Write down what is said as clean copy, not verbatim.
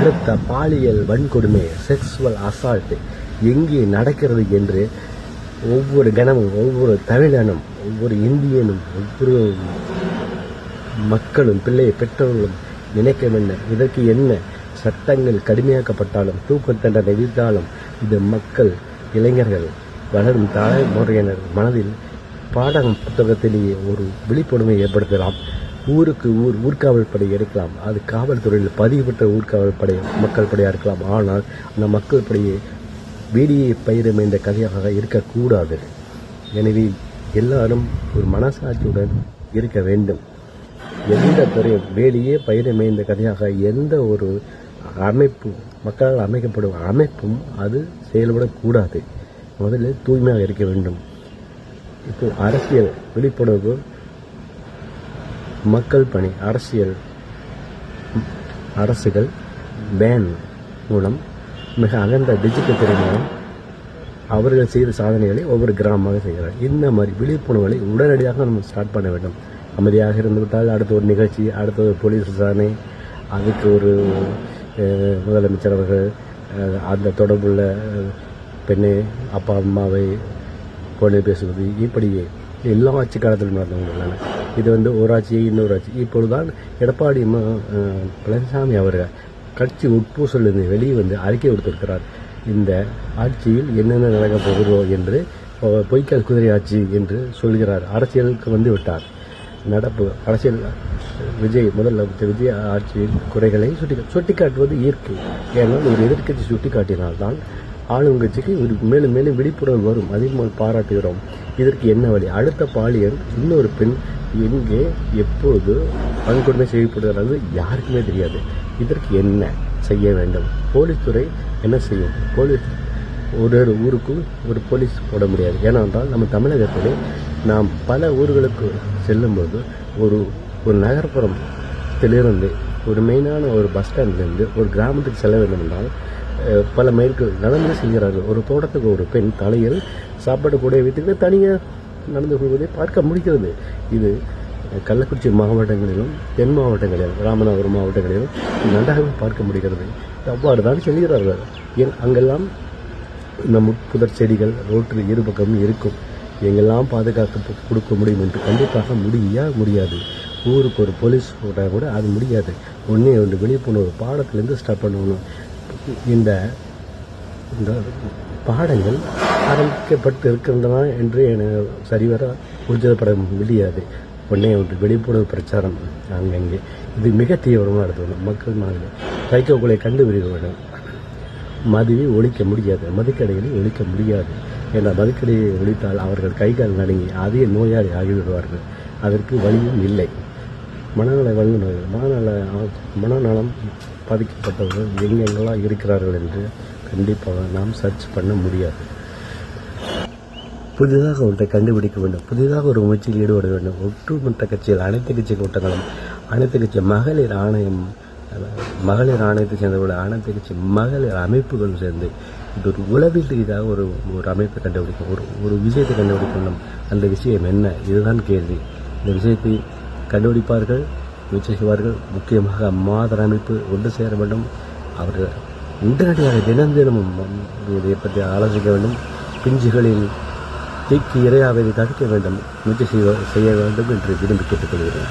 அடுத்த பாலியல் வன்கொடுமை, செக்ஸுவல் அசால்ட் எங்கே நடக்கிறது என்று ஒவ்வொரு கணமும், ஒவ்வொரு தமிழனும், ஒவ்வொரு இந்தியனும், ஒவ்வொரு மக்களும், பெற்றோர்களும் நினைக்க வேண்டும். இதற்கு என்ன சட்டங்கள் கடுமையாக்கப்பட்டாலும், தூக்கு தண்டனை விதித்தாலும், இது மக்கள், இளைஞர்கள், வளரும் தலைமுறையினர் மனதில் பாடம் புத்தகத்திலேயே ஒரு விழிப்புணர்வை ஏற்படுத்தலாம். ஊருக்கு ஊர்காவல் படை எடுக்கலாம். அது காவல்துறையில் பதிவு பெற்ற ஊர்காவல் படை, மக்கள் படையாக இருக்கலாம். ஆனால் அந்த மக்கள் படையை வேடியை பயிரமைந்த கதையாக இருக்கக்கூடாது. எனவே எல்லாரும் ஒரு மனசாட்சியுடன் இருக்க வேண்டும். எந்த துறையும் வேலையே பயிரமைந்த கதையாக எந்த ஒரு அமைப்பு, மக்களால் அமைக்கப்படும் அமைப்பும் அது செயல்படக்கூடாது. முதலில் தூய்மையாக இருக்க வேண்டும். இப்போ அரசியல் விழிப்புணர்வு, மக்கள் பணி, அரசுகள் பேன் மூலம், மிக அகன்ற டிஜிட்டல் துறை மூலம் அவர்கள் செய்த சாதனைகளை ஒவ்வொரு கிராமமாக செய்கிறார். இந்த மாதிரி விழிப்புணர்வுகளை உடனடியாக நம்ம ஸ்டார்ட் பண்ண வேண்டும். அமைதியாக இருந்துவிட்டால் அடுத்த ஒரு நிகழ்ச்சி, அடுத்த ஒரு போலீஸ் விசாரணை, அதுக்கு ஒரு முதலமைச்சர் அவர்கள் அந்த தொடர்புள்ள பெண்ணை, அப்பா அம்மாவை போன பேசுவது, இப்படியே எல்லா ஆட்சி காலத்திலும் நடந்தவங்க. இது ஒரு ஆட்சி, இன்னொரு ஆட்சி. இப்பொழுதுதான் எடப்பாடி பழனிசாமி அவர்கள் கட்சி உட்பூசலிருந்து வெளியே வந்து அறிக்கை கொடுத்திருக்கிறார். இந்த ஆட்சியில் என்னென்ன நடக்கப் போகிறதோ என்று, பொய்க்கால் குதிரை ஆட்சி என்று சொல்கிறார். அரசியலுக்கு வந்து விட்டார். நடப்பு அரசியல் முதலமைச்சர் விஜய் ஆட்சியின் குறைகளை சுட்டிக்காட்டுவது இயற்கை. ஏனால் ஒரு எதிர்க்கட்சி சுட்டிக்காட்டினால்தான் ஆளுங்கட்சிக்கு மேலும் மேலும் விழிப்புணர்வு வரும். அதிகமாக பாராட்டுகிறோம். இதற்கு என்ன வழி? அடுத்த பாலியல் இன்னொரு பெண் எங்கே எப்போது வன்கொடுமை செய்யப்படுகிறது யாருக்குமே தெரியாது. இதற்கு என்ன செய்ய வேண்டும்? போலீஸ் துறை என்ன செய்யும்? ஒரு ஊருக்கு ஒரு போலீஸ் போட முடியாது. ஏனென்றால் நம்ம தமிழகத்திலே நாம் பல ஊர்களுக்கு செல்லும்போது ஒரு நகர்ப்புறத்திலிருந்து, ஒரு மெயினான ஒரு பஸ் ஸ்டாண்ட்லேருந்து ஒரு கிராமத்துக்கு செல்ல வேண்டும் என்றால் பல மைல்கள் நடந்து செல்கிறார்கள். ஒரு தோட்டத்துக்கு ஒரு பெண் தலையில் சாப்பாடு கூட வைத்துக்கிட்டு தனியாக நடந்து கொள்வதை பார்க்க முடிகிறது. இது கள்ளக்குறிச்சி மாவட்டங்களிலும், தென் மாவட்டங்களிலும், ராமநாதபுரம் மாவட்டங்களிலும் நன்றாக பார்க்க முடிகிறது. அவ்வாறு தான் செல்கிறார்கள். அங்கெல்லாம் நம் புதர் செடிகள் ரோட்டில் இருபக்கமும் இருக்கும். எங்கெல்லாம் பாதுகாக்க கொடுக்க முடியும் என்று கண்டிப்பாக முடியாது. ஊருக்கு ஒரு போலீஸ் போட்டால் கூட அது முடியாது. ஒன்றே விழிப்புணர்வு பாடத்திலேருந்து ஸ்டார்ட் பண்ணணும். இந்த பாடங்கள் ஆரம்பிக்கப்பட்டு இருக்கின்றன என்று எனக்கு சரிவர உறுதிப்பட முடியாது. ஒன்றே விழிப்புணர்வு பிரச்சாரம் அங்கங்கே இது மிக தீவிரமாக எடுத்துக்கணும். மக்கள் மனதில் சைக்கோக்களை கண்டுபிடிக்க வேண்டும். மதுவை ஒழிக்க முடியாது, மதுக்கடைகளை ஒழிக்க முடியாது. ஏன்னா மதுக்கடையை ஒழித்தால் அவர்கள் கைகால் நடுங்கி அதிக நோயாளி ஆகிவிடுவார்கள். அதற்கு வழியும் இல்லை. மனநல வல்லுநர்கள், மனநலம் பாதிக்கப்பட்டவர்கள் எங்கெங்கெல்லாம் இருக்கிறார்கள் என்று கண்டிப்பாக நாம் சர்ச் பண்ண முடியாது. புதிதாக ஒன்றை கண்டுபிடிக்க வேண்டும். புதிதாக ஒரு முயற்சியில் ஈடுபட வேண்டும். ஒட்டுமொத்த கட்சியில் அனைத்து கட்சி கூட்டங்களும், அனைத்து கட்சி மகளிர் ஆணையத்தை சேர்ந்தவர்கள், அனைத்து கட்சி மகளிர் அமைப்புகளும் சேர்ந்து ஒரு உளவில் ரீதியாக ஒரு அமைப்பை கண்டுபிடிக்கும், ஒரு விஷயத்தை கண்டுபிடிக்கணும். அந்த விஷயம் என்ன? இதுதான் கேள்வி. இந்த விஷயத்தை கண்டுபிடிப்பார்கள், முயற்சி செய்வார்கள். முக்கியமாக மாதர் அமைப்பு ஒன்று சேர வேண்டும். அவர்கள் உடனடியாக தினமும் இதை பற்றி ஆலோசிக்க வேண்டும். பிஞ்சுகளில் தீக்கு இரையாவதை தடுக்க வேண்டும், முயற்சி செய்ய வேண்டும் என்று விரும்பி கேட்டுக்கொள்கிறேன்.